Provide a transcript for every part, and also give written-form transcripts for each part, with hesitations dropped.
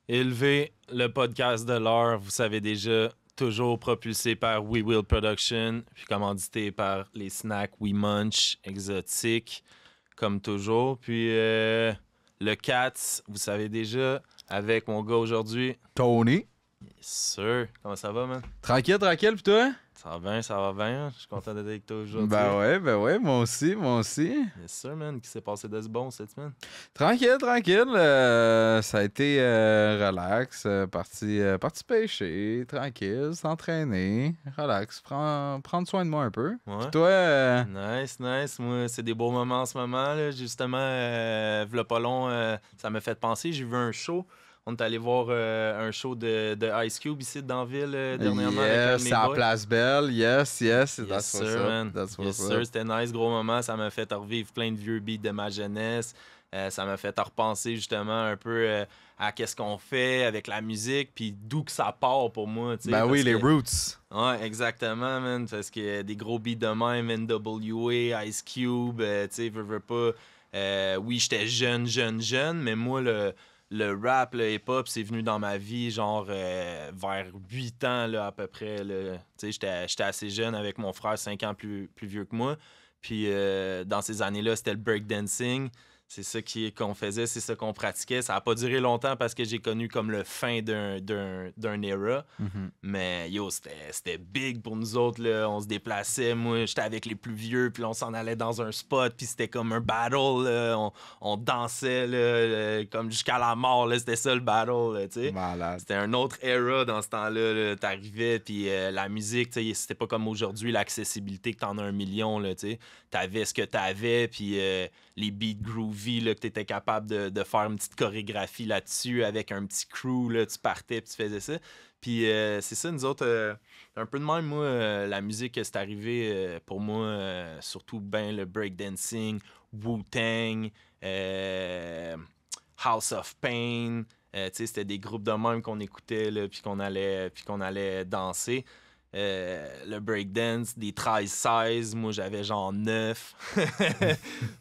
Élevé, le podcast de l'heure, vous savez déjà, toujours propulsé par We Will Production, puis commandité par les snacks We Munch, exotiques, comme toujours. Puis le Cats, vous savez déjà, avec mon gars aujourd'hui. Tony. Yes, sir. Comment ça va, man? Tranquille, tranquille, pis toi? Ça va bien, ça va bien. Je suis content d'être avec toi aujourd'hui. Ben ouais, moi aussi, moi aussi. Yes, sir, man. Qu'est-ce qui s'est passé de ce bon cette semaine? Tranquille, tranquille. Ça a été relax, parti pêcher, tranquille, s'entraîner, relax, prendre soin de moi un peu. Ouais. Pis toi, Nice, nice. Moi, c'est des beaux moments en ce moment. Là. Justement, v'là pas long, ça m'a fait penser. J'ai vu un show. On est allé voir un show de Ice Cube ici dans la ville dernièrement avec un de yes, mes c'est à boys. Place Belle, yes, Yes, that's what's sir, up, man. that's Yes, what's sir. up. C'était nice, gros moment. Ça m'a fait revivre plein de vieux beats de ma jeunesse. Ça m'a fait repenser justement un peu à qu'est-ce qu'on fait avec la musique, puis d'où que ça part pour moi. Tu sais, Ben oui, parce les que- roots. Ouais, exactement, man. Parce que des gros beats de même, NWA, Ice Cube, tu sais, veux pas. Oui, j'étais jeune, mais moi, le rap, le hip-hop, c'est venu dans ma vie, genre, vers 8 ans, là, à peu près. Là. Tu sais, j'étais assez jeune avec mon frère, 5 ans plus vieux que moi. Puis, dans ces années-là, c'était le breakdancing. C'est ça qu'on faisait, c'est ça qu'on pratiquait. Ça n'a pas duré longtemps parce que j'ai connu comme le fin d'un era. Mhm. Mais yo, c'était big pour nous autres, là. On se déplaçait. Moi, j'étais avec les plus vieux, puis là, on s'en allait dans un spot, puis c'était comme un battle, là. On dansait, là, comme jusqu'à la mort, là. C'était ça le battle, là, tu sais. Malade. C'était un autre era dans ce temps-là, là. T'arrivais, puis la musique, tu sais, c'était pas comme aujourd'hui, l'accessibilité que t'en as 1 million, là, tu sais. T'avais ce que t'avais, puis les beats groovy, là, que t'étais capable de faire une petite chorégraphie là-dessus avec un petit crew, là. Tu partais, puis tu faisais ça. Puis c'est ça, nous autres, un peu de même, moi, la musique, c'est arrivé pour moi, surtout ben le breakdancing, Wu-Tang, House of Pain. Tu sais, c'était des groupes de même qu'on écoutait, là, puis qu'on allait danser. Le breakdance, des 13-16, moi j'avais genre 9.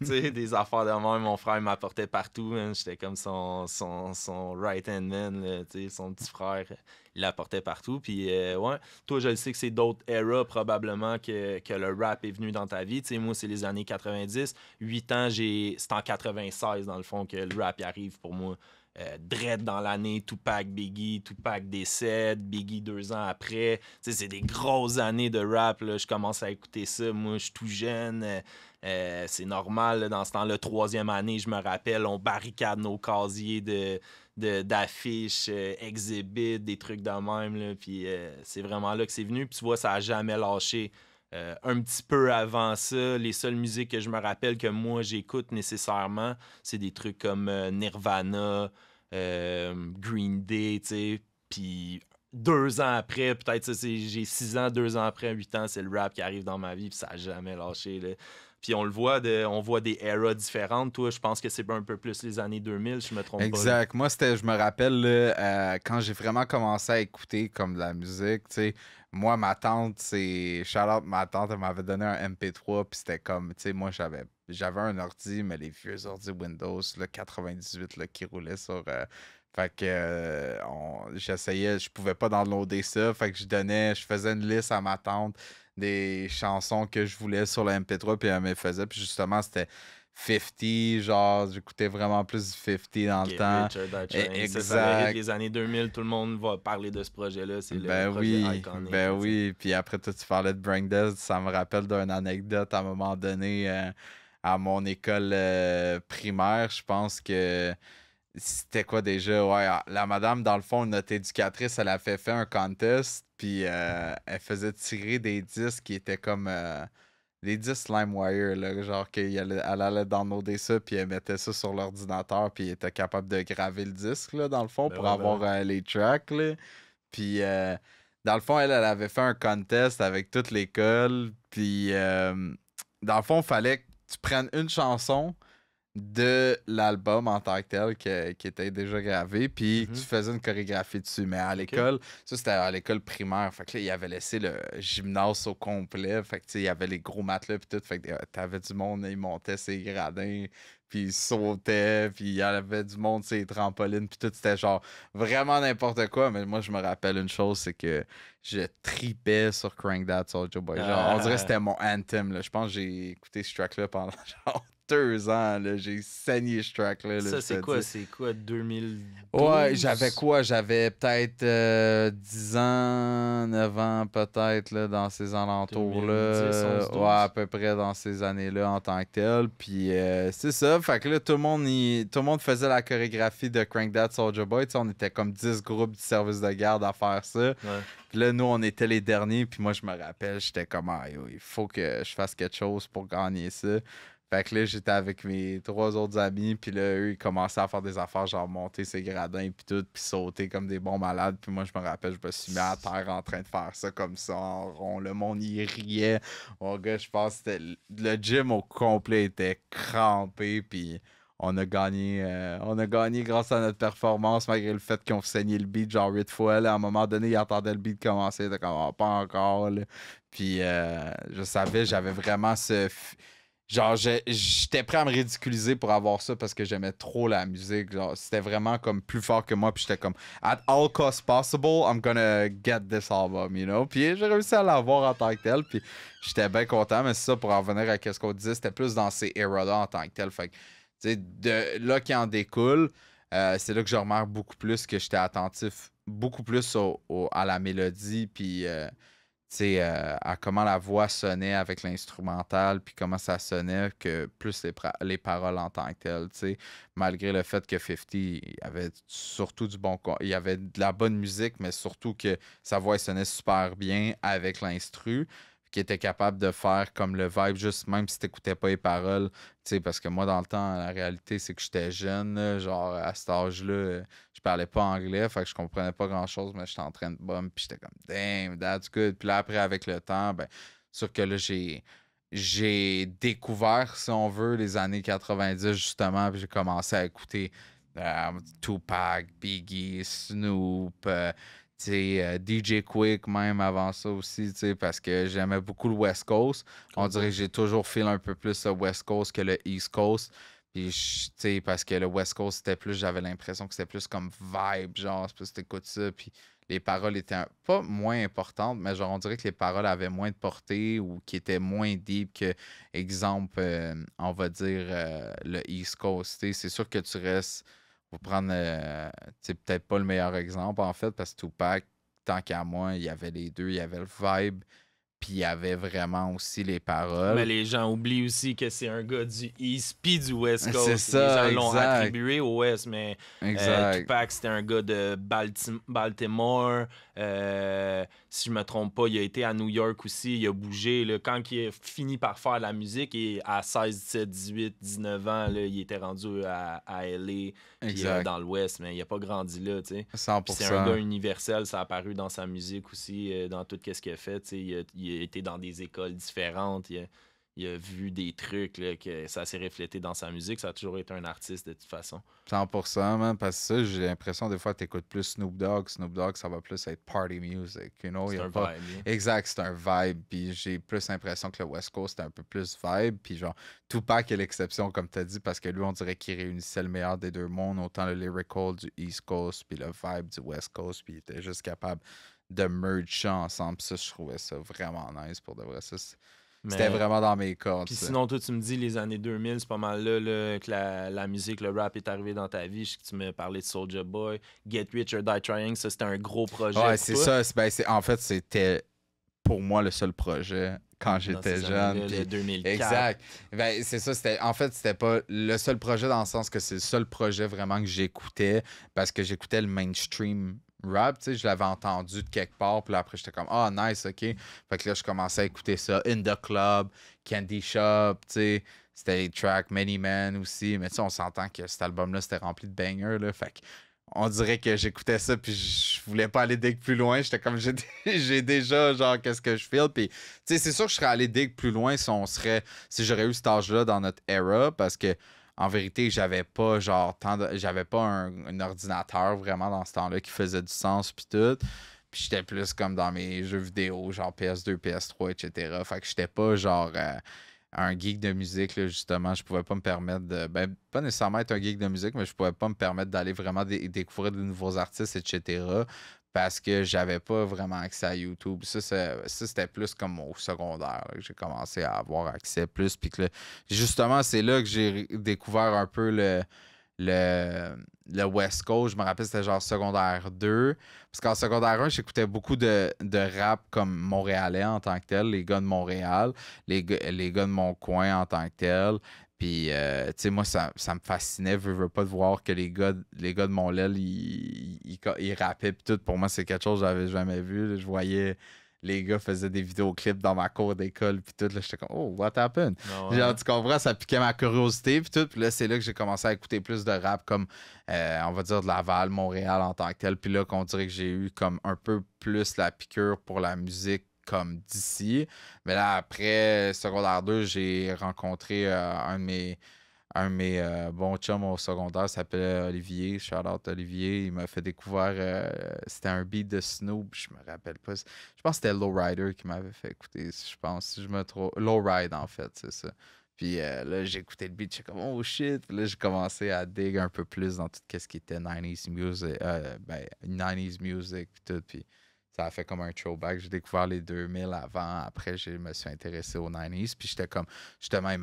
Tu sais, des affaires de même, mon frère m'apportait partout, man. J'étais comme son right-hand man, là, tu sais, son petit frère, il l'apportait partout. Puis ouais, toi je le sais que c'est d'autres eras probablement que le rap est venu dans ta vie. Tu sais, moi c'est les années 90. 8 ans, c'est en 96 dans le fond que le rap y arrive pour moi. Dread dans l'année, Tupac, Biggie, Tupac décède, Biggie 2 ans après. Tu sais, c'est des grosses années de rap. Là. Je commence à écouter ça. Moi, je suis tout jeune. C'est normal. Là, dans ce temps-là, 3e année, je me rappelle, on barricade nos casiers d'affiches, exhibits, des trucs de même. Là. Puis c'est vraiment là que c'est venu. Puis tu vois, ça a jamais lâché. Un petit peu avant ça, les seules musiques que je me rappelle que moi j'écoute nécessairement, c'est des trucs comme Nirvana, Green Day, tu sais. Puis 2 ans après, peut-être ça, j'ai 6 ans, 2 ans après, 8 ans, c'est le rap qui arrive dans ma vie, puis ça a jamais lâché. Là. Puis on le voit, on voit des eras différentes. Toi, je pense que c'est un peu plus les années 2000, je me trompe pas. Là. Exact. Moi, je me rappelle, là, quand j'ai vraiment commencé à écouter comme de la musique, tu sais, moi, ma tante, ma tante, elle m'avait donné un MP3, puis c'était comme, tu sais, moi, j'avais un ordi, mais les vieux ordi Windows, le 98, là, qui roulait sur... fait que j'essayais, je pouvais pas downloader ça, fait que je faisais une liste à ma tante des chansons que je voulais sur le MP3, puis elle me les faisait, puis justement, c'était 50, genre, j'écoutais vraiment plus du 50 dans le temps. Richard Train. Ça va hit Exact. les années 2000, tout le monde va parler de ce projet-là. C'est le Ben projet oui, iconique. ben là, oui. Puis après, toi, tu parlais de breakdance, ça me rappelle d'une anecdote à un moment donné à mon école primaire. Je pense que c'était quoi déjà? Ouais, la madame, dans le fond, notre éducatrice, elle a fait un contest, puis elle faisait tirer des disques qui étaient comme des disques LimeWire, là, genre elle allait downloader ça, puis elle mettait ça sur l'ordinateur, puis elle était capable de graver le disque, là, dans le fond, Ben pour ouais, avoir les tracks, là. Puis, dans le fond, elle avait fait un contest avec toute l'école. Puis, dans le fond, il fallait que tu prennes une chanson de l'album en tant que tel qui était déjà gravé, puis tu Mhm. faisais une chorégraphie dessus. Mais à OK. l'école, ça c'était à l'école primaire. Fait que là, il avait laissé le gymnase au complet. Fait que tu sais, il y avait les gros matelas puis tout. Fait que t'avais du monde, ils montaient ses gradins, puis ils sautaient, puis il y avait du monde, ses trampolines, puis tout. C'était genre vraiment n'importe quoi. Mais moi, je me rappelle une chose, c'est que je tripais sur Crank That Soulja Boy. Genre, on dirait que Ah, c'était mon anthem, là. Je pense que j'ai écouté ce track-là pendant genre 2 ans, là. J'ai saigné ce track-là, là, ça, je te c'est quoi? dis. C'est quoi, Ouais, j'avais 2012? quoi? J'avais peut-être 10 ans, 9 ans peut-être, là, dans ces 2010, alentours-là. 11, Ouais, à 12? peu près dans ces années-là en tant que tel. Puis c'est ça, fait que là, tout le monde faisait la chorégraphie de Crank That Soulja Boy. Tu sais, on était comme 10 groupes du service de garde à faire ça. Ouais. Puis là, nous, on était les derniers. Puis moi, je me rappelle, j'étais comme, ah, yo, il faut que je fasse quelque chose pour gagner ça. Fait que là, j'étais avec mes 3 autres amis, puis là, eux, ils commençaient à faire des affaires, genre monter ses gradins, puis tout, puis sauter comme des bons malades. Puis moi, je me rappelle, je me suis mis à terre en train de faire ça comme ça, en rond. Le monde, il riait. Mon gars, je pense que le gym au complet était crampé, puis on a gagné grâce à notre performance, malgré le fait qu'ils ont saigné le beat genre 8 fois. Là. À un moment donné, ils entendaient le beat commencer, ils étaient comme, ah, pas encore, là. Puis je savais, j'avais vraiment genre, j'étais prêt à me ridiculiser pour avoir ça parce que j'aimais trop la musique. Genre, c'était vraiment comme plus fort que moi. Puis j'étais comme, at all costs possible, I'm gonna get this album, you know? Puis j'ai réussi à l'avoir en tant que tel. Puis j'étais bien content. Mais c'est ça, pour en revenir à ce qu'on disait, c'était plus dans ces eras-là en tant que tel. Fait que, tu sais, de là qui en découle, c'est là que je remarque beaucoup plus que j'étais attentif beaucoup plus à la mélodie. Puis tu sais, à comment la voix sonnait avec l'instrumental, puis comment ça sonnait, que plus les paroles en tant que telles, tu sais. Malgré le fait que 50, il avait surtout il y avait de la bonne musique, mais surtout que sa voix sonnait super bien avec l'instru, qui était capable de faire comme le vibe, juste même si t'écoutais pas les paroles, tu sais, parce que moi, dans le temps, la réalité, c'est que j'étais jeune, là, genre, à cet âge-là, je parlais pas anglais, fait que je comprenais pas grand-chose, mais j'étais en train de bum, puis j'étais comme, damn, that's good. Puis là, après, avec le temps, ben, sûr que là, j'ai découvert, si on veut, les années 90, justement, puis j'ai commencé à écouter Tupac, Biggie, Snoop, tu sais, DJ Quick même avant ça aussi, tu sais, parce que j'aimais beaucoup le West Coast. On dirait que j'ai toujours fait un peu plus le West Coast que le East Coast. Puis, tu sais, parce que le West Coast, c'était plus, j'avais l'impression que c'était plus comme vibe, genre, c'est plus t'écoutes ça, puis les paroles étaient pas moins importantes, mais genre, on dirait que les paroles avaient moins de portée ou qui étaient moins deep que, exemple, on va dire, le East Coast. Tu sais, c'est sûr que tu restes, pour prendre, c'est peut-être pas le meilleur exemple, en fait, parce que Tupac, tant qu'à moi, il y avait les deux, il y avait le vibe, puis il y avait vraiment aussi les Mais paroles. les gens oublient aussi que c'est un gars du East puis du West C'est Coast. Les gens ça, l'ont exact. attribué au West, mais Exact. Tupac, c'était un gars de Baltimore. Si je me trompe pas, il a été à New York aussi. Il a bougé. Là, quand il a fini par faire la musique, et à 16, 17, 18, 19 ans, là, il était rendu à LA, puis Exact. dans l'Ouest, mais il n'a pas grandi là. Tu sais. Puis c'est un 100%. gars universel, ça a apparu dans sa musique aussi, dans tout ce qu'il a fait. Tu sais. Il a été dans des écoles différentes, il a vu des trucs, là, que ça s'est reflété dans sa musique. Ça a toujours été un artiste de toute façon. 100%, man. Parce que ça, j'ai l'impression des fois, t'écoutes plus Snoop Dogg. Snoop Dogg, ça va plus être party music. You know, C'est y a un pas. vibe. Là. Exact, c'est un vibe. Puis j'ai plus l'impression que le West Coast, c'est un peu plus vibe. Puis genre, Tupac est l'exception, comme t'as dit, parce que lui, on dirait qu'il réunissait le meilleur des deux mondes, autant le lyrical du East Coast, puis le vibe du West Coast. Puis il était juste capable de merge ça ensemble. Puis ça, je trouvais ça vraiment nice pour de vrai. Ça, c'était Mais vraiment dans mes cordes. puis Ça. sinon, toi, tu me dis les années 2000, c'est pas mal là, que la musique, le rap est arrivé dans ta vie. Je sais que tu m'as parlé de Soulja Boy. Get Rich or Die Trying, ça, c'était un gros projet Ouais, pour c'est toi. ça. En fait, c'était pour moi le seul projet quand Dans j'étais ces jeune. années-là, le Puis 2004. exact. Ben, c'est ça. En fait, c'était pas le seul projet dans le sens que c'est le seul projet vraiment que j'écoutais parce que j'écoutais le mainstream rap. Tu sais, je l'avais entendu de quelque part. Puis là, après, j'étais comme, ah, nice, ok. Fait que là, je commençais à écouter ça. In the Club, Candy Shop, tu sais. C'était les tracks Many Men aussi. Mais tu sais, on s'entend que cet album-là, c'était rempli de bangers, là. Fait que on dirait que j'écoutais ça puis je voulais pas aller dig plus loin. J'étais comme j'ai déjà genre qu'est-ce que je feel puis tu sais c'est sûr que je serais allé dig plus loin si j'aurais eu cet âge-là dans notre era parce que en vérité, j'avais pas genre j'avais pas un ordinateur vraiment dans ce temps-là qui faisait du sens puis tout. Puis j'étais plus comme dans mes jeux vidéo, genre PS2, PS3, etc. Fait que j'étais pas genre un geek de musique, là, justement. Je pouvais pas me permettre de. Ben, pas nécessairement être un geek de musique, mais je pouvais pas me permettre d'aller vraiment découvrir de nouveaux artistes, etc. Parce que j'avais pas vraiment accès à YouTube. Ça c'était plus comme au secondaire là, que j'ai commencé à avoir accès plus. Puis que justement, c'est là que j'ai découvert un peu le, le West Coast. Je me rappelle, c'était genre secondaire 2. Parce qu'en secondaire 1, j'écoutais beaucoup de rap comme montréalais en tant que tel, les gars de Montréal, les gars de mon coin en tant que tel. Puis, tu sais, moi, ça me fascinait, veux pas de voir que les gars de Montréal, ils rappaient. Puis tout, pour moi, c'est quelque chose que j'avais jamais vu. Là. Je voyais les gars faisaient des vidéoclips dans ma cour d'école. Puis tout, là, j'étais comme, oh, what happened? Ah Genre, ouais. tu comprends, ça piquait ma curiosité. Puis tout, puis là, c'est là que j'ai commencé à écouter plus de rap comme, on va dire, de Laval, Montréal en tant que tel. Puis là, qu'on dirait que j'ai eu comme un peu plus la piqûre pour la musique comme d'ici. Mais là, après secondaire 2, j'ai rencontré un de mes bons chums au secondaire s'appelait Olivier. Shout out Olivier. Il m'a fait découvrir. C'était un beat de Snoop. Je me rappelle pas. Je pense que c'était Lowrider qui m'avait fait écouter. Je pense. Si je me trompe. Lowride, en fait, c'est ça. Puis là, j'ai écouté le beat. J'étais comme, oh shit. Puis là, j'ai commencé à dig un peu plus dans tout ce qui était 90s music. 90s music. Puis tout. Puis ça a fait comme un throwback. J'ai découvert les 2000 avant. Après, je me suis intéressé aux 90s. Puis j'étais comme, justement, il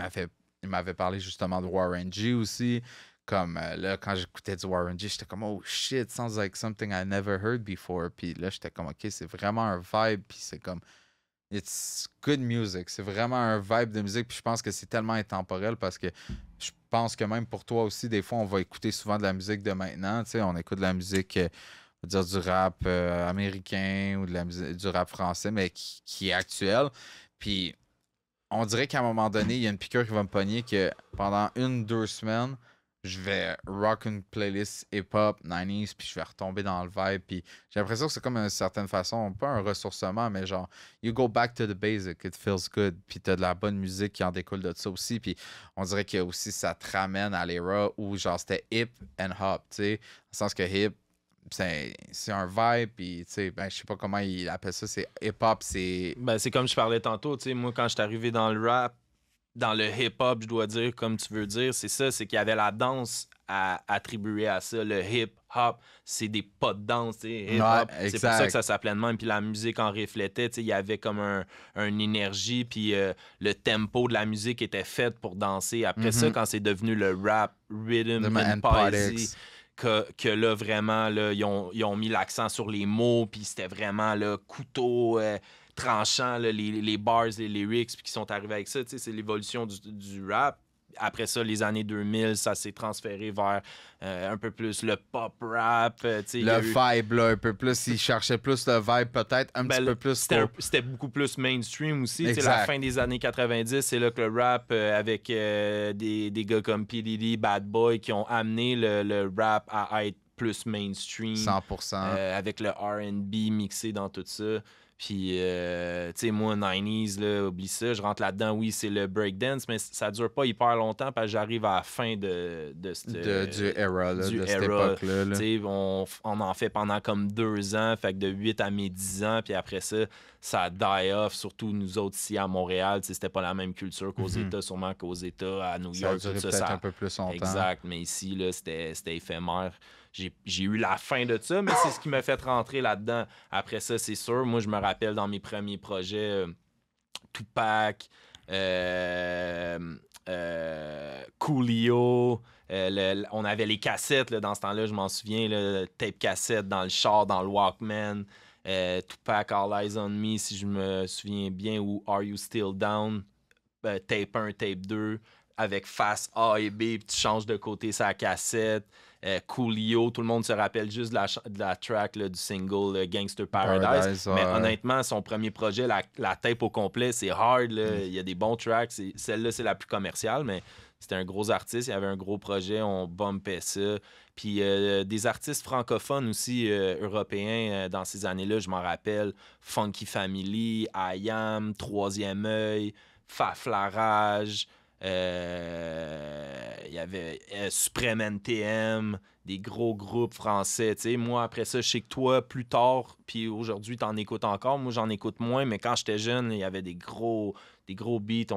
m'avait parlé justement de Warren G aussi. Comme là, quand j'écoutais du Warren G, j'étais comme, oh shit, sounds like something I never heard before. Puis là, j'étais comme, ok, c'est vraiment un vibe. Puis c'est comme, it's good music. C'est vraiment un vibe de musique. Puis je pense que c'est tellement intemporel parce que je pense que même pour toi aussi, des fois, on va écouter souvent de la musique de maintenant. Tu sais, on écoute de la musique, on va dire du rap américain ou du rap français, mais qui est actuel. Puis on dirait qu'à un moment donné, il y a une piqûre qui va me pogner que pendant 1, 2 semaines, je vais rock une playlist hip-hop, 90s, puis je vais retomber dans le vibe. Puis j'ai l'impression que c'est comme une certaine façon, pas un ressourcement, mais genre, you go back to the basic, it feels good. Puis t'as de la bonne musique qui en découle de ça aussi. Puis on dirait que aussi ça te ramène à l'era où genre c'était hip and hop, tu sais. Dans le sens que hip, c'est un vibe, puis tu sais, ben, je sais pas comment il appelle ça, c'est hip-hop, c'est. Ben, c'est comme je parlais tantôt, tu sais, moi, quand je suis arrivé dans le rap, dans le hip-hop, je dois dire, comme tu veux dire, c'est ça, c'est qu'il y avait la danse à attribuer à ça. Le hip-hop, c'est des pas de danse, tu sais, Ouais, hip-hop. C'est pour ça que ça s'appelait de même. Puis la musique en reflétait, tu sais, il y avait comme une énergie, puis le tempo de la musique était fait pour danser. Après ça, quand c'est devenu le rap, rhythm and poesy, que là, vraiment, là, ils ont mis l'accent sur les mots, puis c'était vraiment, là, couteau tranchant, là, les bars, les lyrics, puis qui sont arrivés avec ça. Tu sais, c'est l'évolution du rap. Après ça, les années 2000, ça s'est transféré vers un peu plus le pop rap. Tu sais, Le vibe, là, un peu plus. Il cherchait plus le vibe, peut-être un petit peu plus. C'était beaucoup plus mainstream aussi. Tu sais, Exact. la fin des années 90, c'est là que le rap, avec des gars comme P. Diddy, Bad Boy, qui ont amené le rap à être plus mainstream. 100%. Avec le R&B mixé dans tout ça. Puis, tu sais, moi, 90s, là, oublie ça, je rentre là-dedans, oui, c'est le breakdance, mais ça dure pas hyper longtemps parce que j'arrive à la fin du era, là, de cette époque-là. Tu sais, on en fait pendant comme 2 ans, fait que de 8 à mes 10 ans, puis après ça, ça die off, surtout nous autres ici à Montréal, tu sais, c'était pas la même culture qu'aux États, sûrement qu'aux États, à New York, Ça a duré tout peut-être un peu plus longtemps. Exact, mais ici, là, c'était éphémère. J'ai eu la fin de ça, mais c'est ce qui m'a fait rentrer là-dedans. Après ça, c'est sûr, moi, je me rappelle dans mes premiers projets, Tupac, Coolio, on avait les cassettes là, dans ce temps-là, je m'en souviens, là, tape cassette dans le char, dans le Walkman, Tupac, All Eyes on Me, si je me souviens bien, ou Are You Still Down, tape 1, tape 2, avec face A et B, puis tu changes de côté sa cassette. Coolio, tout le monde se rappelle juste de la track là, du single Gangster Paradise. Mais honnêtement, son premier projet, la tape au complet, c'est hard. Là. Il y a des bons tracks. Celle-là, c'est la plus commerciale, mais c'était un gros artiste. Il y avait un gros projet. On bumpait ça. Puis des artistes francophones aussi, européens, dans ces années-là, je m'en rappelle. Funky Family, I Am, Troisième Œil, Faflarage. Il y avait Supreme NTM, des gros groupes français. T'sais. Moi, après ça, je sais que toi, plus tard, puis aujourd'hui, t'en écoutes encore. Moi, j'en écoute moins, mais quand j'étais jeune, il y avait des gros beats.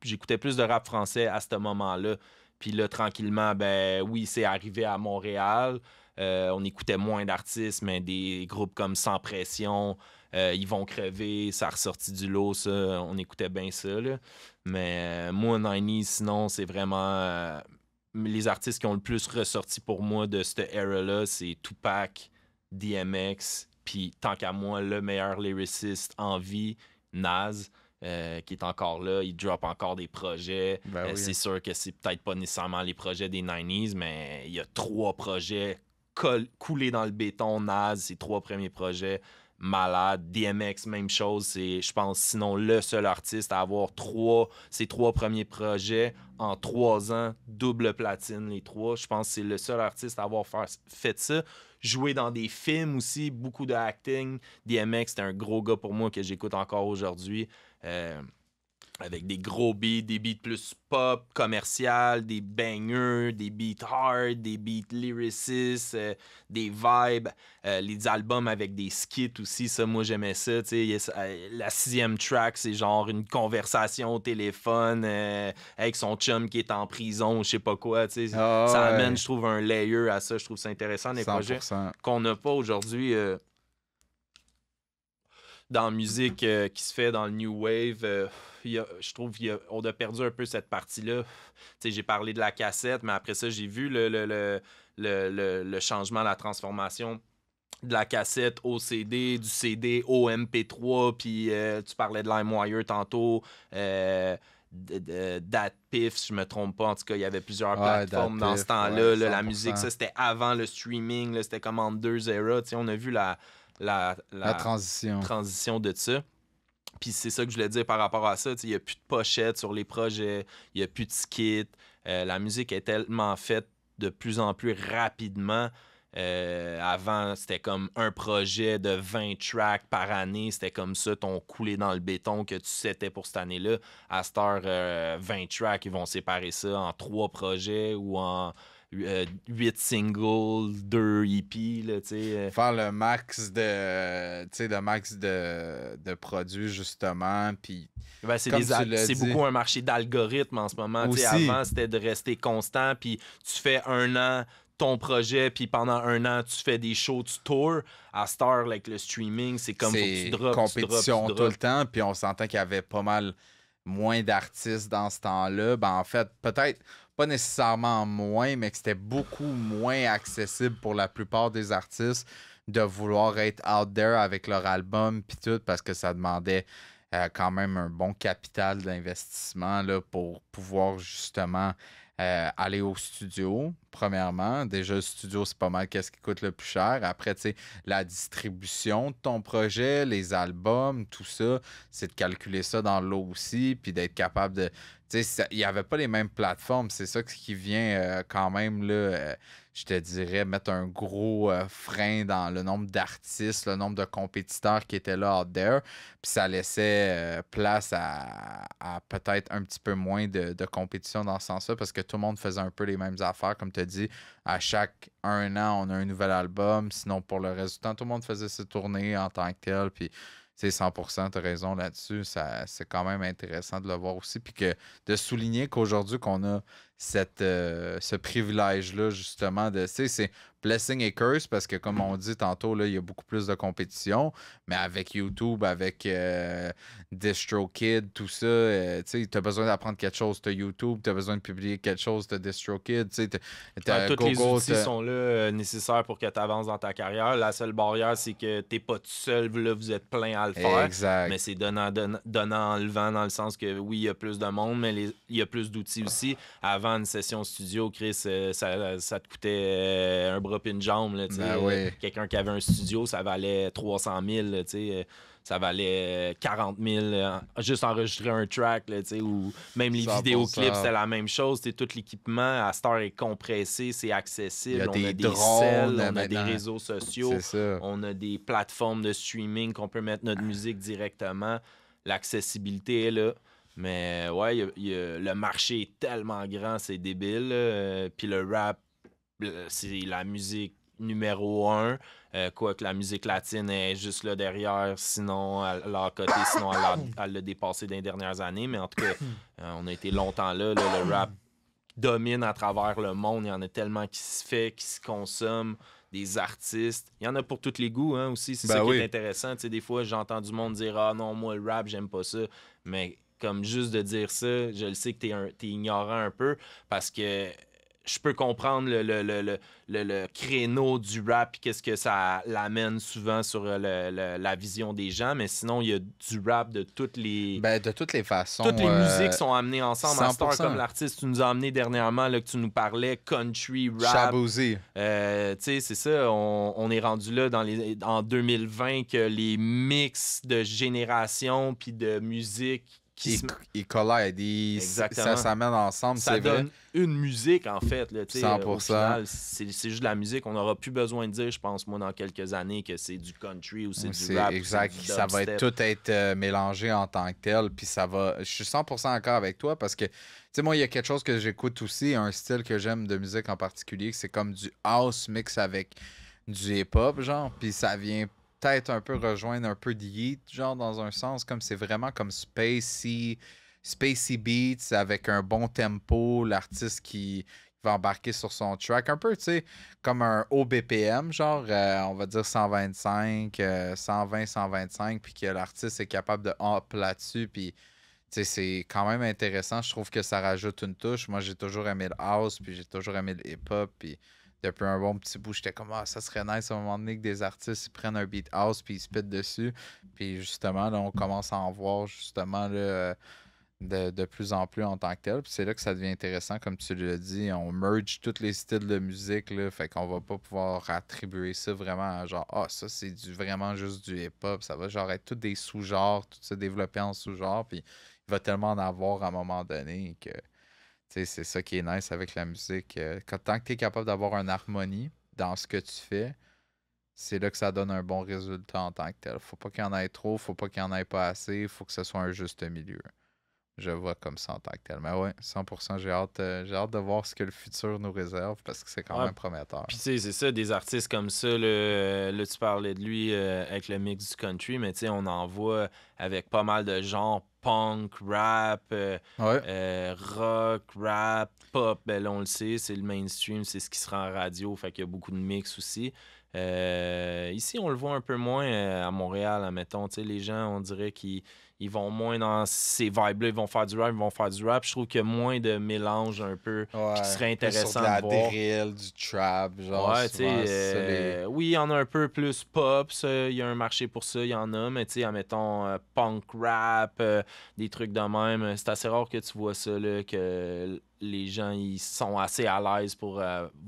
J'écoutais plus de rap français à ce moment-là. Puis là, tranquillement, ben oui, c'est arrivé à Montréal. On écoutait moins d'artistes, mais des groupes comme Sans Pression, Ils vont crever, ça a ressorti du lot, ça. On écoutait bien ça, là. Mais moi, 90s, sinon, c'est vraiment... les artistes qui ont le plus ressorti pour moi de cette era-là, c'est Tupac, DMX, puis tant qu'à moi, le meilleur lyriciste en vie, Nas. Qui est encore là, il drop encore des projets. Ben oui. C'est sûr que c'est peut-être pas nécessairement les projets des 90s, mais il y a 3 projets coulés dans le béton. Nas, ses 3 premiers projets, malade. DMX, même chose. C'est, je pense, sinon le seul artiste à avoir ses 3 premiers projets en 3 ans, double platine, les 3. Je pense que c'est le seul artiste à avoir fait ça. Jouer dans des films aussi, beaucoup de acting. DMX, c'était un gros gars pour moi que j'écoute encore aujourd'hui. Avec des gros beats, des beats plus pop, commercial, des bangers, des beats hard, des beats lyricistes, des vibes, les albums avec des skits aussi, ça, moi, j'aimais ça, tu sais, la 6e track, c'est genre une conversation au téléphone avec son chum qui est en prison, je sais pas quoi, tu sais, ça amène, je trouve, un layer à ça, je trouve ça intéressant, des 100%. projets qu'on n'a pas aujourd'hui dans la musique qui se fait dans le New Wave, je trouve qu'on a perdu un peu cette partie-là. J'ai parlé de la cassette, mais après ça, j'ai vu le changement, la transformation de la cassette au CD, du CD au MP3, puis tu parlais de LimeWire tantôt, DatPiff, si je me trompe pas. En tout cas, il y avait plusieurs plateformes dans ce temps-là. La musique, ça, c'était avant le streaming, c'était comme en 2 eras. On a vu la transition de ça. Puis c'est ça que je voulais dire par rapport à ça. Il n'y a plus de pochettes sur les projets, il n'y a plus de skits. La musique est tellement faite de plus en plus rapidement. Avant, c'était comme un projet de 20 tracks par année. C'était comme ça, ton coulé dans le béton que tu setais pour cette année-là. À cette heure, 20 tracks, ils vont séparer ça en 3 projets ou en 8 singles, 2 EP, là, tu sais. Faire le max de produits, justement, puis ben, c'est beaucoup un marché d'algorithmes en ce moment. Avant, c'était de rester constant, puis tu fais un an ton projet, puis pendant un an, tu fais des shows, tu tours. À Star, avec le streaming, c'est comme faut que tu drops, compétition tout le temps, puis on s'entend qu'il y avait pas mal moins d'artistes dans ce temps-là. Ben, en fait, peut-être pas nécessairement moins, mais que c'était beaucoup moins accessible pour la plupart des artistes de vouloir être out there avec leur album puis tout, parce que ça demandait quand même un bon capital d'investissement là, pour pouvoir justement aller au studio, premièrement. Déjà, le studio, c'est pas mal qu'est-ce qui coûte le plus cher. Après, tu sais, la distribution de ton projet, les albums, tout ça, c'est de calculer ça dans l'eau aussi, puis d'être capable de... Tu sais, il n'y avait pas les mêmes plateformes. C'est ça qui vient quand même, là, je te dirais, mettre un gros frein dans le nombre d'artistes, le nombre de compétiteurs qui étaient là out there. Puis ça laissait place à peut-être un petit peu moins de compétition dans ce sens-là, parce que tout le monde faisait un peu les mêmes affaires. Comme tu as dit, à chaque 1 an, on a un nouvel album. Sinon, pour le reste du temps, tout le monde faisait ses tournées en tant que tel. Puis c'est 100%, tu as raison là-dessus. C'est quand même intéressant de le voir aussi. Puis de souligner qu'aujourd'hui, qu'on a ce privilège-là, justement, de, tu sais, c'est blessing et curse, parce que, comme on dit tantôt, là, il y a beaucoup plus de compétition, mais avec YouTube, avec DistroKid, tout ça, tu as besoin d'apprendre quelque chose, tu as YouTube, tu as besoin de publier quelque chose, tu as DistroKid, tu sais, tous les outils sont là nécessaires pour que tu avances dans ta carrière. La seule barrière, c'est que tu n'es pas tout seul, là, vous êtes plein à le faire. Exact. Mais c'est donnant-enlevant, dans le sens que, oui, il y a plus de monde, mais il y a plus d'outils aussi. Avant une session studio, Chris, ça te coûtait un bras puis une jambe. Là, oui. Quelqu'un qui avait un studio, ça valait 300 000. Là, ça valait 40 000 juste enregistrer un track. Là, ou même les vidéoclips, c'était la même chose. Tout l'équipement, à Star est compressé, c'est accessible. On a des drones, on maintenant. a des réseaux sociaux, on a des plateformes de streaming qu'on peut mettre notre musique directement. L'accessibilité est là. Mais ouais, le marché est tellement grand, c'est débile. Puis le rap, c'est la musique numéro un. Quoique la musique latine est juste là derrière, sinon elle l'a à côté, sinon elle l'a dépassé dans les dernières années. Mais en tout cas, on a été longtemps là. Le rap domine à travers le monde. Il y en a tellement qui se fait, qui se consomme, des artistes. Il y en a pour tous les goûts hein, aussi. C'est Ben ça qui oui. est intéressant. Tu sais, des fois, j'entends du monde dire ah non, moi, le rap, j'aime pas ça. Mais comme juste de dire ça, je le sais que t'es ignorant un peu parce que je peux comprendre le créneau du rap et qu'est-ce que ça l'amène souvent sur la vision des gens, mais sinon, il y a du rap de Ben, de toutes les façons. toutes les musiques sont amenées ensemble. À cette heure, 100%. comme l'artiste que tu nous as amené dernièrement, là, que tu nous parlais, country, rap. Shaboozey. Tu sais, c'est ça, on est rendu là en 2020 que les mix de génération puis de musique Ils collident, Exactement. ça s'amène ensemble, ça c'est vrai. donne une musique, en fait. Là, 100%. Au final, c'est juste de la musique. On n'aura plus besoin de dire, je pense, moi, dans quelques années, que c'est du country ou c'est du rap. Exact. Ou c'est du Ça va dubstep. tout être mélangé en tant que tel. Puis ça va. Je suis 100% d'accord avec toi parce que, tu sais, moi, il y a quelque chose que j'écoute aussi, un style que j'aime de musique en particulier, c'est comme du house mix avec du hip-hop, genre. Puis ça vient peut-être un peu rejoindre un peu de yeet, genre, dans un sens, comme c'est vraiment comme spacey beats avec un bon tempo, l'artiste qui va embarquer sur son track, un peu, tu sais, comme un haut BPM, genre, on va dire 125, 120, 125, puis que l'artiste est capable de hop là-dessus, puis, tu sais, c'est quand même intéressant. Je trouve que ça rajoute une touche. Moi, j'ai toujours aimé le house, puis j'ai toujours aimé le hip-hop, puis depuis un bon petit bout, j'étais comme, ah, ça serait nice à un moment donné que des artistes ils prennent un beat house, puis ils se pitent dessus. Puis justement, là, on commence à en voir, justement, là, de plus en plus en tant que tel. Puis c'est là que ça devient intéressant, comme tu l'as dit. On merge tous les styles de musique, là, fait qu'on va pas pouvoir attribuer ça vraiment à genre, ah, ça c'est vraiment juste du hip-hop. Ça va genre être tous des sous-genres, tout se développer en sous-genres. Puis il va tellement en avoir à un moment donné que c'est ça qui est nice avec la musique. Tant que tu es capable d'avoir une harmonie dans ce que tu fais, c'est là que ça donne un bon résultat en tant que tel. Faut pas qu'il y en ait trop, faut pas qu'il y en ait pas assez, faut que ce soit un juste milieu. Je vois comme ça en tant que tel. Mais ouais, 100%, j'ai hâte de voir ce que le futur nous réserve parce que c'est quand Ouais. même prometteur. Puis tu sais, c'est ça, des artistes comme ça, là tu parlais de lui avec le mix du country, mais tu sais, on en voit avec pas mal de genres, punk, rap, rock, rap, pop, ben là on le sait, c'est le mainstream, c'est ce qui sera en radio, fait qu'il y a beaucoup de mix aussi. Ici, on le voit un peu moins à Montréal, admettons, tu sais, les gens, on dirait qu'ils vont moins dans ces vibes-là, ils vont faire du rap, ils vont faire du rap. Je trouve qu'il y a moins de mélange un peu qui serait intéressant de la de voir. drill, du trap, genre. Ouais, tu sais, oui, il y en a un peu plus pop, ça, il y a un marché pour ça, il y en a, mais tu sais, admettons, punk rap, des trucs de même, c'est assez rare que tu vois ça, là, que les gens, ils sont assez à l'aise pour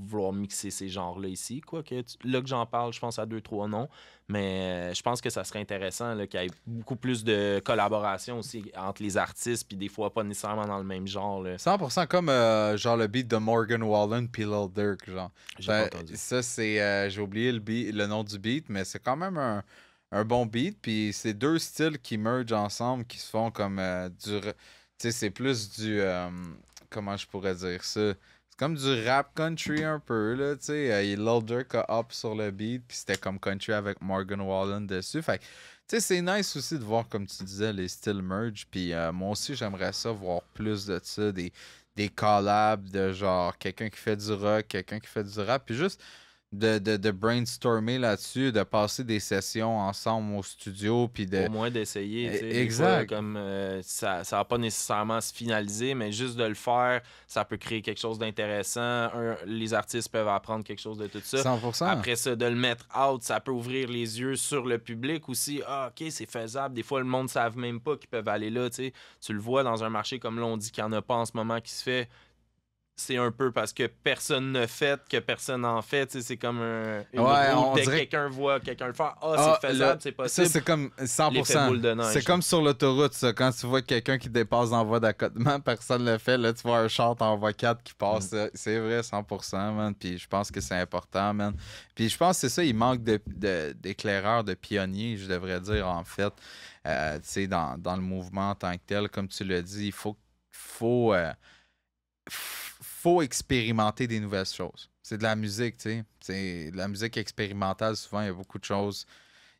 vouloir mixer ces genres-là ici, quoique, là que j'en parle, je pense à 2-3 noms, mais je pense que ça serait intéressant là, qu'il y ait beaucoup plus de collaboration aussi entre les artistes, puis des fois pas nécessairement dans le même genre, là. 100% comme genre le beat de Morgan Wallen puis Lil Durk, genre. J'ai pas entendu. Ça, c'est. J'ai oublié le nom du beat, mais c'est quand même un bon beat. Puis c'est deux styles qui mergent ensemble, qui se font comme tu sais, c'est plus du. Comment je pourrais dire ça? C'est comme du rap country un peu, là, tu sais. Lil Durk a hop sur le beat, puis c'était comme country avec Morgan Wallen dessus. Fait que, tu sais, c'est nice aussi de voir, comme tu disais, les styles merge. Puis moi aussi, j'aimerais ça, voir plus de ça, des collabs de genre quelqu'un qui fait du rock, quelqu'un qui fait du rap. Puis juste de brainstormer là-dessus, de passer des sessions ensemble au studio, puis de... Au moins d'essayer, tu sais. Exact. Des fois, comme ça va pas nécessairement se finaliser, mais juste de le faire, ça peut créer quelque chose d'intéressant. Les artistes peuvent apprendre quelque chose de tout ça. 100%. Après ça, de le mettre out, ça peut ouvrir les yeux sur le public aussi. Ah, OK, c'est faisable. Des fois, le monde ne savent même pas qu'ils peuvent aller là, tu sais. Tu le vois dans un marché comme là, on dit qu'il n'y en a pas en ce moment qui se fait. c'est un peu parce que personne ne fait, que personne en fait. C'est comme une Ouais, roue on dès que dirait quelqu'un voit quelqu'un le faire. Ah, C'est faisable, c'est ça, possible. c'est comme L'effet 100%. boule de neige. C'est comme sur l'autoroute, ça. Quand tu vois quelqu'un qui dépasse en voie d'accotement, personne ne le fait. Là, tu vois un char en voie 4 qui passe. C'est vrai, 100%, man. Puis je pense que c'est important, man. Puis je pense que c'est ça, il manque d'éclaireurs, de pionniers, je devrais dire, en fait. Tu sais, dans le mouvement en tant que tel, comme tu l'as dit, faut, faut expérimenter des nouvelles choses. C'est de la musique, tu sais. C'est de la musique expérimentale, souvent, il y a beaucoup de choses.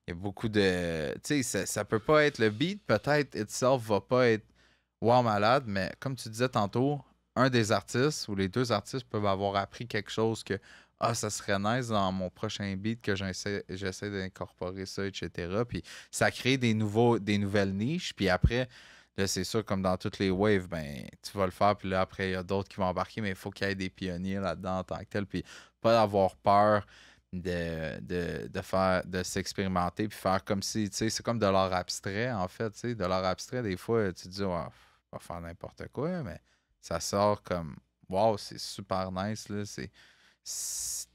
Il y a beaucoup de. Tu sais, ça peut pas être le beat, peut-être, itself va pas être wow malade, mais comme tu disais tantôt, un des artistes ou les deux artistes peuvent avoir appris quelque chose que ça serait nice dans mon prochain beat que j'essaie d'incorporer ça, etc. Puis ça crée des nouvelles niches. Puis après, là, c'est sûr, comme dans toutes les waves, ben, tu vas le faire. Puis là, après, il y a d'autres qui vont embarquer, mais il faut qu'il y ait des pionniers là-dedans en tant que tel. Puis pas d'avoir peur de s'expérimenter puis faire comme si, tu sais, c'est comme de l'art abstrait, en fait, tu sais, de l'art abstrait, des fois, tu te dis, ouais, on va faire n'importe quoi, mais ça sort comme, wow, c'est super nice, là,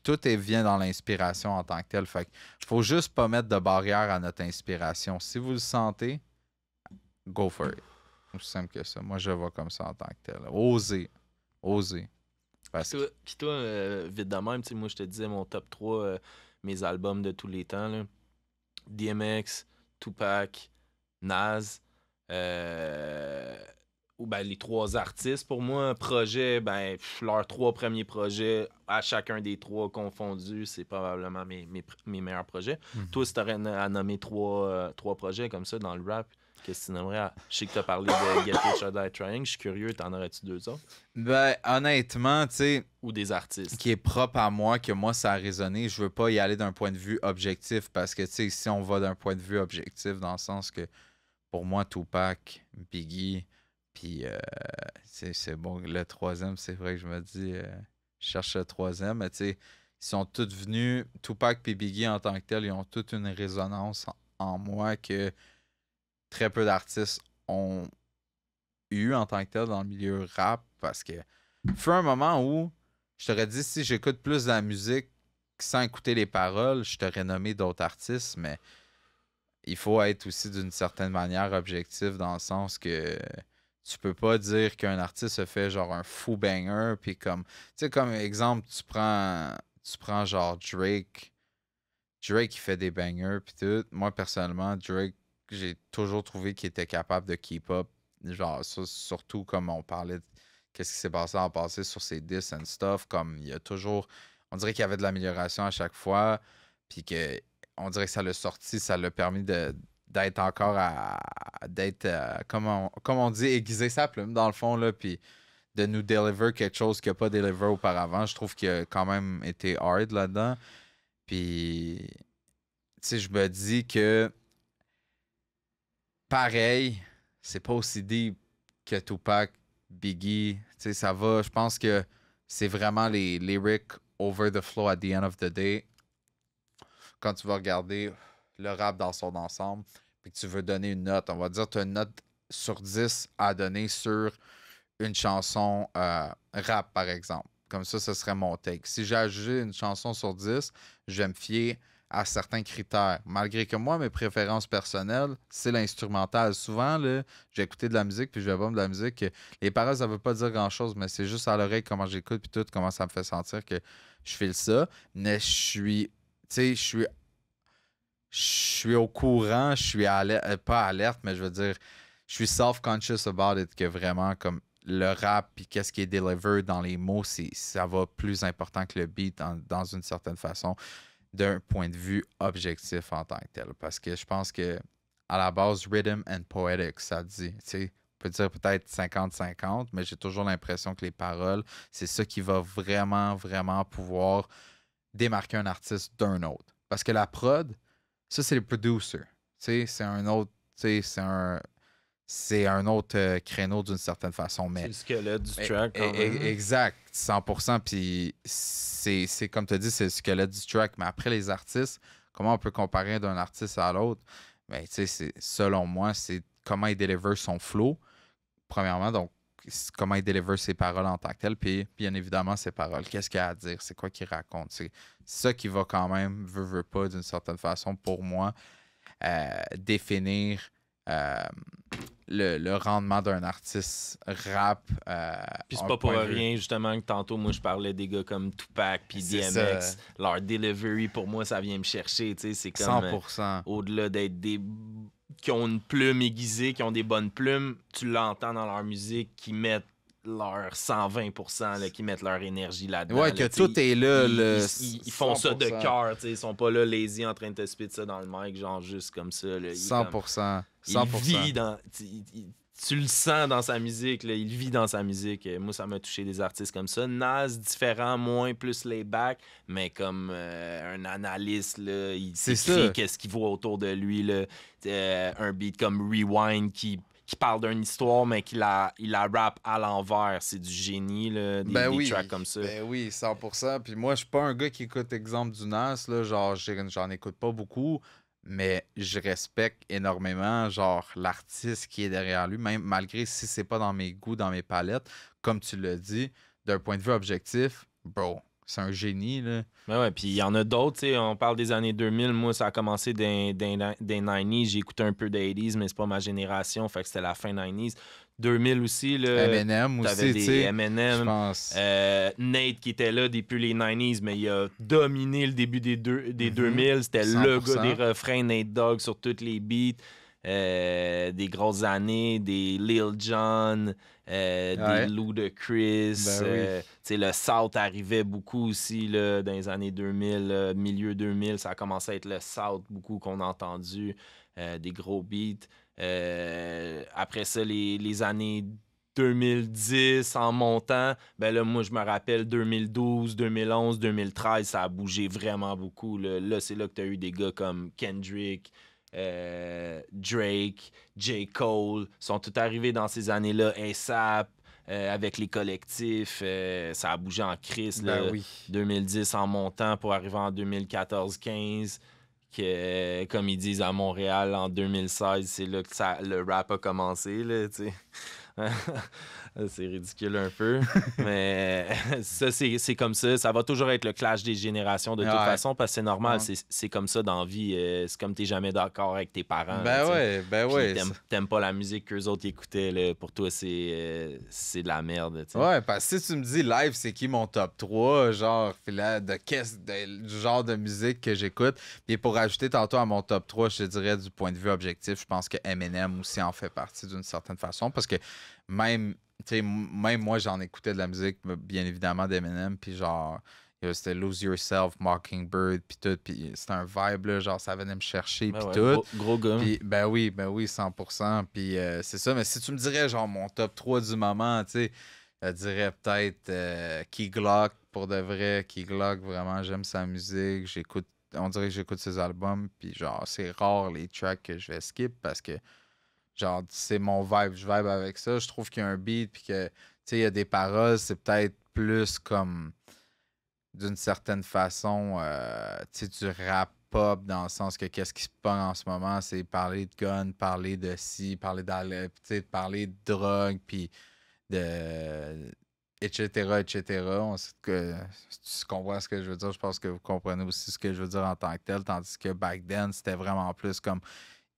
tout vient dans l'inspiration en tant que tel, fait qu'il faut juste pas mettre de barrière à notre inspiration. Si vous le sentez, go for it. Aussi simple que ça. Moi, je vois comme ça en tant que tel. Oser. Oser. Parce que... Puis toi, vite de même, moi je te disais mon top 3, mes albums de tous les temps. Là. DMX, Tupac, Nas. Ou ben, les trois artistes pour moi. Projet, ben, leurs trois premiers projets, à chacun des trois confondus, c'est probablement mes meilleurs projets. Toi, si t'aurais à nommer trois projets comme ça dans le rap, qu'est-ce que tu nommerais? Je sais que t'as parlé de Get Rich or Die Trying. Je suis curieux, t'en aurais-tu deux autres? Ben, honnêtement, tu sais, Ou des artistes. qui est propre à moi, que moi, ça a résonné. Je veux pas y aller d'un point de vue objectif parce que, tu sais, si on va d'un point de vue objectif, dans le sens que, pour moi, Tupac, Biggie, puis c'est bon, le troisième, c'est vrai que je me dis, je cherche le troisième, mais tu sais, ils sont tous venus, Tupac et Biggie en tant que tel, ils ont toute une résonance en moi que très peu d'artistes ont eu en tant que tel dans le milieu rap parce que fut un moment où je t'aurais dit si j'écoute plus de la musique sans écouter les paroles, je t'aurais nommé d'autres artistes, mais il faut être aussi d'une certaine manière objectif dans le sens que tu peux pas dire qu'un artiste a fait genre un fou banger puis comme tu sais comme exemple tu prends genre Drake qui fait des bangers puis tout. Moi personnellement Drake j'ai toujours trouvé qu'il était capable de keep up genre ça, surtout comme on parlait de qu'est-ce qui s'est passé en passé sur ses diss and stuff comme il y a toujours on dirait qu'il y avait de l'amélioration à chaque fois puis que on dirait que ça l'a sorti, ça l'a permis d'être encore d'être comme on dit aiguiser sa plume dans le fond là puis de nous deliver quelque chose qu'il n'a pas deliver auparavant. Je trouve qu'il a quand même été hard là-dedans. Puis tu sais je me dis que pareil, c'est pas aussi deep que Tupac, Biggie, tu sais ça va, je pense que c'est vraiment les lyrics over the flow at the end of the day. Quand tu vas regarder le rap dans son ensemble, puis que tu veux donner une note, on va dire que tu as une note sur 10 à donner sur une chanson rap, par exemple. Comme ça, ce serait mon take. Si j'ai ajouté une chanson sur 10, je vais me fier à certains critères. Malgré que moi, mes préférences personnelles, c'est l'instrumental. Souvent, là, j'ai écouté de la musique, puis je vais voir de la musique. Les paroles, ça veut pas dire grand-chose, mais c'est juste à l'oreille comment j'écoute, puis tout, comment ça me fait sentir que je file ça. Mais je suis tu sais, je suis au courant, je suis pas alerte, mais je veux dire, je suis self-conscious about it que vraiment, comme le rap puis qu'est-ce qui est delivered dans les mots, ça va plus important que le beat dans une certaine façon, d'un point de vue objectif en tant que tel. Parce que je pense que à la base, rhythm and poetic, ça dit, tu sais, on peut dire peut-être 50-50, mais j'ai toujours l'impression que les paroles, c'est ça qui va vraiment, vraiment pouvoir démarquer un artiste d'un autre. Parce que la prod, ça, c'est le producer. Tu sais, c'est un autre. Tu sais, c'est un autre créneau d'une certaine façon. Mais, c'est le squelette du track. Quand même. Exact, 100%. Puis c'est comme tu as dit, c'est le squelette du track. Mais après, les artistes, comment on peut comparer d'un artiste à l'autre? Ben, tu sais, selon moi, c'est comment il deliver son flow. Premièrement, donc, comment il délivre ses paroles en tant que tel, puis bien évidemment ses paroles. Qu'est-ce qu'il a à dire? C'est quoi qu'il raconte? C'est ça qui va quand même, veut pas, d'une certaine façon, pour moi, définir le rendement d'un artiste rap. Puis c'est pas pour rien, justement, que tantôt, moi, je parlais des gars comme Tupac puis DMX. Leur delivery, pour moi, ça vient me chercher. C'est comme 100%. Au-delà d'être des qui ont une plume aiguisée, qui ont des bonnes plumes, tu l'entends dans leur musique, qui mettent leur 120%, là, qui mettent leur énergie là-dedans. Ouais, que tout est là. Ils font ça de cœur. Ils sont pas là lazy en train de te spit ça dans le mic, genre juste comme ça. Là. 100%. Il vit dans... Tu le sens dans sa musique, là, il vit dans sa musique. Moi, ça m'a touché des artistes comme ça. Nas, différent, moins, plus lay-back, mais comme un analyste, là, il écrit qu'est-ce qu'il voit autour de lui. Là. Un beat comme Rewind qui parle d'une histoire, mais il la rappe à l'envers. C'est du génie, là, des tracks comme ça. Ben oui, 100%. Puis moi, je suis pas un gars qui écoute exemple du Nas, là, genre, j'en écoute pas beaucoup. Mais je respecte énormément genre l'artiste qui est derrière lui, même malgré si c'est pas dans mes goûts, dans mes palettes, comme tu l'as dit, d'un point de vue objectif, bro, c'est un génie, là. Ben ouais, puis il y en a d'autres, tu sais, on parle des années 2000, moi ça a commencé des 90s, j'ai écouté un peu des 80s, mais c'est pas ma génération, fait que c'était la fin 90s. 2000 aussi, là. Eminem aussi, tu sais. Eminem, je pense. Nate qui était là depuis les 90s, mais il a dominé le début des 2000. C'était 100%. Le gars des refrains, Nate Dogg sur toutes les beats. Des grosses années, des Lil Jon, des Ludacris. Ben oui. Le South arrivait beaucoup aussi là, dans les années 2000, milieu 2000. Ça a commencé à être le South beaucoup qu'on a entendu. Des gros beats. Après ça, les années 2010 en montant, ben là, moi, je me rappelle 2012, 2011, 2013, ça a bougé vraiment beaucoup. Là c'est là que tu as eu des gars comme Kendrick, Drake, J. Cole, sont tous arrivés dans ces années-là, A$AP, avec les collectifs, ça a bougé en crise. Ben là, oui. 2010 en montant pour arriver en 2014-15. Que, comme ils disent à Montréal en 2016, c'est là que le rap a commencé, là, tu sais. C'est ridicule un peu. Mais ça, c'est comme ça. Ça va toujours être le clash des générations de toute façon, parce que c'est normal. C'est comme ça dans la vie. C'est comme t'es jamais d'accord avec tes parents. Ben ouais. T'aimes pas la musique qu'eux autres écoutaient. Là. Pour toi, c'est de la merde. T'sais. Ouais, parce que si tu me dis live, c'est qui mon top 3, genre, du genre de musique que j'écoute. Puis pour ajouter tantôt à mon top 3, je te dirais du point de vue objectif, je pense que Eminem aussi en fait partie d'une certaine façon. Parce que même moi, j'en écoutais de la musique, bien évidemment, d'Eminem. Puis genre, c'était Lose Yourself, Mockingbird, puis tout. Puis c'était un vibe, là, genre, ça venait me chercher, puis tout. Gros gars. Puis, ben oui, 100%. Puis c'est ça. Mais si tu me dirais, genre, mon top 3 du moment, tu sais, je dirais peut-être Key Glock, pour de vrai. Key Glock, vraiment, j'aime sa musique. On dirait que j'écoute ses albums. Puis genre, c'est rare les tracks que je vais skip parce que, genre, c'est mon vibe. Je vibe avec ça. Je trouve qu'il y a un beat, puis que, tu sais, il y a des paroles. C'est peut-être plus comme, d'une certaine façon, tu sais, du rap pop, dans le sens que qu'est-ce qui se passe en ce moment, c'est parler de gun, parler de ci, parler parler de drogue, puis de etc. On sait que tu comprends ce que je veux dire. Je pense que vous comprenez aussi ce que je veux dire en tant que tel, tandis que back then, c'était vraiment plus comme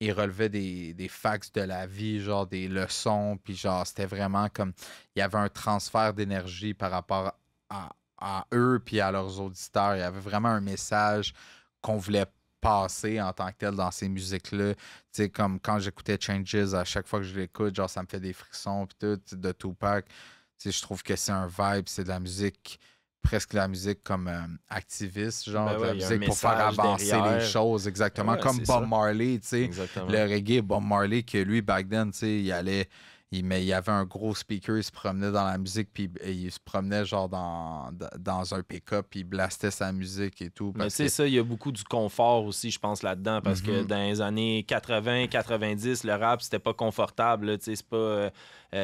il relevait des facts de la vie, genre des leçons, puis genre c'était vraiment comme il y avait un transfert d'énergie par rapport à eux puis à leurs auditeurs. Il y avait vraiment un message qu'on voulait passer en tant que tel dans ces musiques-là. Tu sais, comme quand j'écoutais Changes, à chaque fois que je l'écoute, genre ça me fait des frissons puis tout, de Tupac. Tu sais, je trouve que c'est un vibe, c'est de la musique, presque de la musique comme activiste, genre de la musique pour faire avancer derrière. les choses, exactement. Comme Bob Marley, tu sais. Le reggae, Bob Marley, que lui, back then, tu sais, il allait... il y avait un gros speaker, il se promenait dans la musique, puis il se promenait genre dans un pick-up, puis il blastait sa musique et tout. Mais c'est ça, il y a beaucoup du confort aussi, je pense, là-dedans, parce que dans les années 80-90, le rap, c'était pas confortable, tu sais, c'est pas...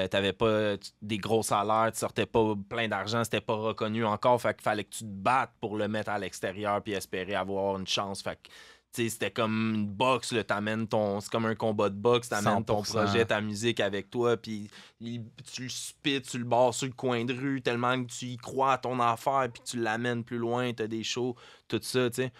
t'avais pas des gros salaires, tu sortais pas plein d'argent, c'était pas reconnu encore, fait qu'il fallait que tu te battes pour le mettre à l'extérieur puis espérer avoir une chance, fait que sais, c'était comme une boxe, là, c'est comme un combat de boxe, t'amènes ton 100%. projet, ta musique avec toi, puis tu le spits, tu le barres sur le coin de rue, tellement que tu y crois à ton affaire, puis tu l'amènes plus loin, t'as des shows, tout ça, tu sais.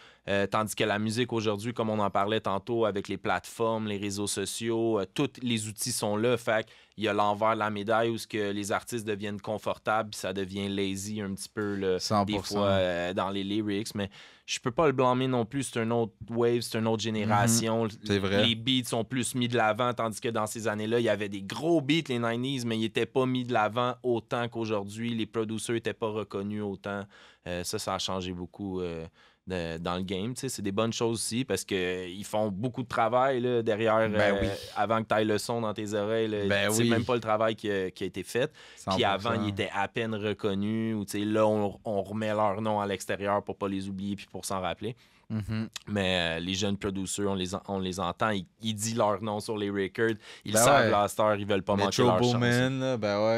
Tandis que la musique aujourd'hui, comme on en parlait tantôt, avec les plateformes, les réseaux sociaux, tous les outils sont là, fait qu'il y a l'envers de la médaille où ce que les artistes deviennent confortables, puis ça devient lazy un petit peu, là, 100%. des fois, dans les lyrics, mais je peux pas le blâmer non plus, c'est un autre wave, c'est une autre génération. C'est vrai. Les beats sont plus mis de l'avant, tandis que dans ces années-là, il y avait des gros beats, les 90s, mais ils n'étaient pas mis de l'avant autant qu'aujourd'hui. Les producers n'étaient pas reconnus autant. Ça a changé beaucoup dans le game. Tu sais, c'est des bonnes choses aussi parce qu'ils font beaucoup de travail là, derrière Oui. avant que tu ailles le son dans tes oreilles. C'est même pas le travail qui a été fait. 100%. Puis avant, ils étaient à peine reconnus. Ou, là, on remet leur nom à l'extérieur pour pas les oublier puis pour s'en rappeler. Mais les jeunes producers, on les entend. Ils disent leur nom sur les records. Ils savent la star, ils veulent pas manquer leur chance.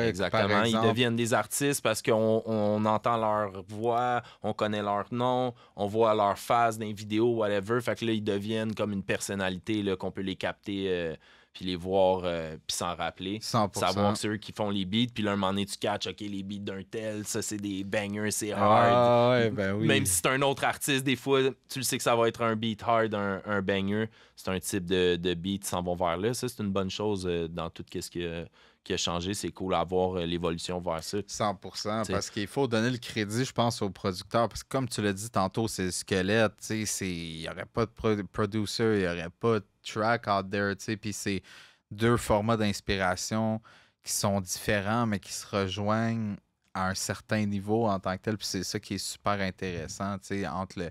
Exactement. Ils deviennent des artistes parce qu'on entend leur voix, on connaît leur nom, on voit leur face dans les vidéos, whatever. Fait que là, ils deviennent comme une personnalité là, qu'on peut les capter puis les voir puis s'en rappeler. 100%. Savoir que c'est eux qui font les beats. Puis là, un moment donné, tu catches, OK, les beats d'un tel, ça, c'est des bangers, c'est hard. Oui. Même si c'est un autre artiste, des fois, tu le sais que ça va être un beat hard, un banger. C'est un type de beat qui s'en vont vers là. Ça, c'est une bonne chose dans tout ce qui a changé. C'est cool à voir l'évolution vers ça. 100%. T'sais. Parce qu'il faut donner le crédit, je pense, aux producteurs. Parce que comme tu l'as dit tantôt, c'est le squelette. Il n'y aurait pas de producer, il n'y aurait pas de track out there. Puis c'est deux formats d'inspiration qui sont différents, mais qui se rejoignent à un certain niveau en tant que tel. Puis c'est ça qui est super intéressant, entre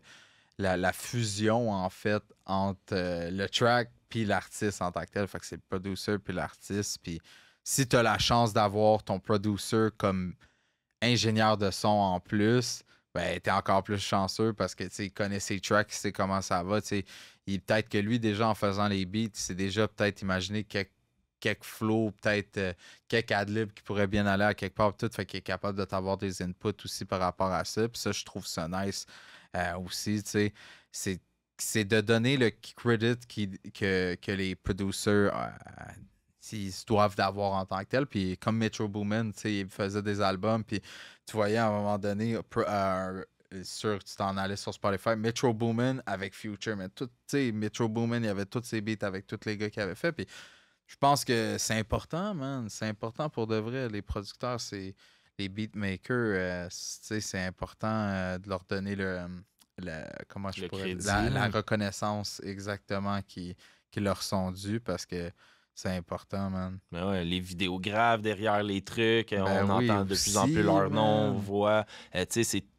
la fusion, en fait, entre le track puis l'artiste en tant que tel. Fait que c'est le producer puis l'artiste. Puis si tu as la chance d'avoir ton producer comme ingénieur de son en plus, ben t'es encore plus chanceux parce que il connaît ses tracks, il sait comment ça va. Peut-être que lui, déjà en faisant les beats, il s'est déjà peut-être imaginé quelques flows, peut-être quelques adlibs qui pourraient bien aller à quelque part. Tout fait qu'il est capable de t'avoir des inputs aussi par rapport à ça. Puis ça, je trouve ça nice aussi. C'est de donner le credit que les producers ils doivent d'avoir en tant que tel. Puis comme Metro Boomin, il faisait des albums, puis tu voyais à un moment donné, sûr tu t'en allais sur Spotify, Metro Boomin avec Future, mais Metro Boomin, il y avait tous ses beats avec tous les gars qui avaient fait, puis je pense que c'est important, man. C'est important pour de vrai. Les producteurs, les beatmakers, c'est important de leur donner la reconnaissance exactement qui leur sont dus parce que c'est important, man. Ben ouais, les vidéographes derrière les trucs, on entend de plus en plus leur man. nom, on voit.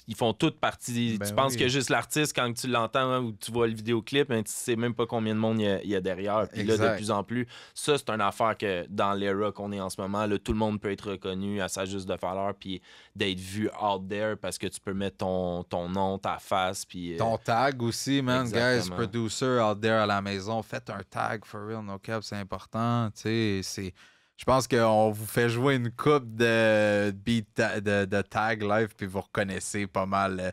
Ils font toute partie. Tu penses que juste l'artiste, quand tu l'entends ou tu vois le vidéoclip, tu sais même pas combien de monde il y a derrière. Puis là, de plus en plus, ça, c'est une affaire que dans l'era qu'on est en ce moment, là, tout le monde peut être reconnu à sa juste de valeur puis d'être vu out there parce que tu peux mettre ton nom, ta face. Puis, ton tag aussi, man. Exactement. Guys, producer out there à la maison, faites un tag for real, no cap, c'est important. Je pense qu'on vous fait jouer une coupe de de tag live, puis vous reconnaissez pas mal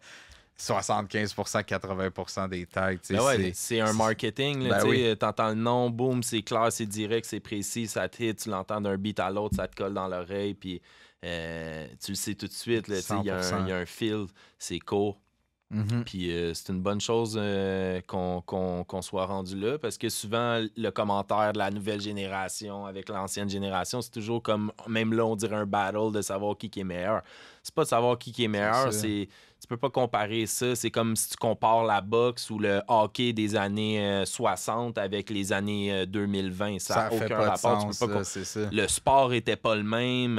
75%, 80% des tags. C'est un marketing. T'entends le nom, boum, c'est clair, c'est direct, c'est précis, ça te hit, tu l'entends d'un beat à l'autre, ça te colle dans l'oreille, puis tu le sais tout de suite. Il y a un feel, c'est court. Puis c'est une bonne chose qu'on soit rendu là parce que souvent le commentaire de la nouvelle génération avec l'ancienne génération, c'est toujours comme, même là on dirait un battle de savoir qui est meilleur. C'est pas de savoir qui est meilleur, tu peux pas comparer ça. C'est comme si tu compares la boxe ou le hockey des années 60 avec les années 2020. Ça n'a aucun rapport. Le sport était pas le même.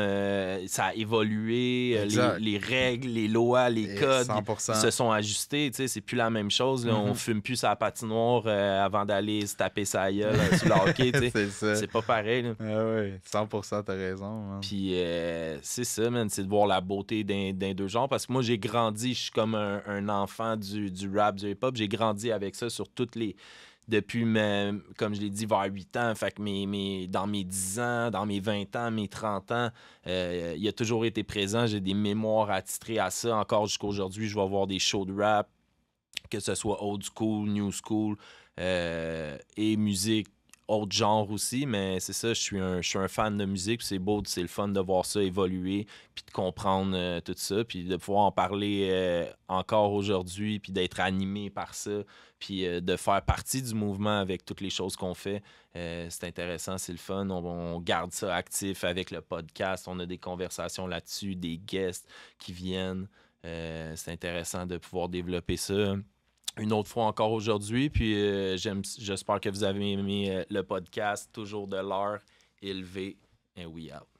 Ça a évolué. Les règles, les lois, les codes 100%. se sont ajustés. C'est plus la même chose. Là. On fume plus sa patinoire avant d'aller se taper sa gueule sur le hockey. C'est pas pareil. Là. Oui, 100%, t'as raison. Man. Puis c'est ça, man. C'est de voir la beauté d'un deux genres. Parce que moi, j'ai grandi, je suis comme un enfant du rap, du hip-hop. J'ai grandi avec ça sur toutes les... Depuis, comme je l'ai dit, vers 8 ans. Fait que dans mes 10 ans, dans mes 20 ans, mes 30 ans, il a toujours été présent. J'ai des mémoires attitrées à ça. Encore jusqu'à aujourd'hui, je vais voir des shows de rap que ce soit old school, new school et musique, autre genre aussi, mais c'est ça, je suis un fan de musique, puis c'est beau, c'est le fun de voir ça évoluer, puis de comprendre tout ça, puis de pouvoir en parler encore aujourd'hui, puis d'être animé par ça, puis de faire partie du mouvement avec toutes les choses qu'on fait. C'est intéressant, c'est le fun, on garde ça actif avec le podcast, on a des conversations là-dessus, des guests qui viennent. C'est intéressant de pouvoir développer ça une autre fois encore aujourd'hui. Puis j'espère que vous avez aimé le podcast. Toujours de l'heure élevée. And we out.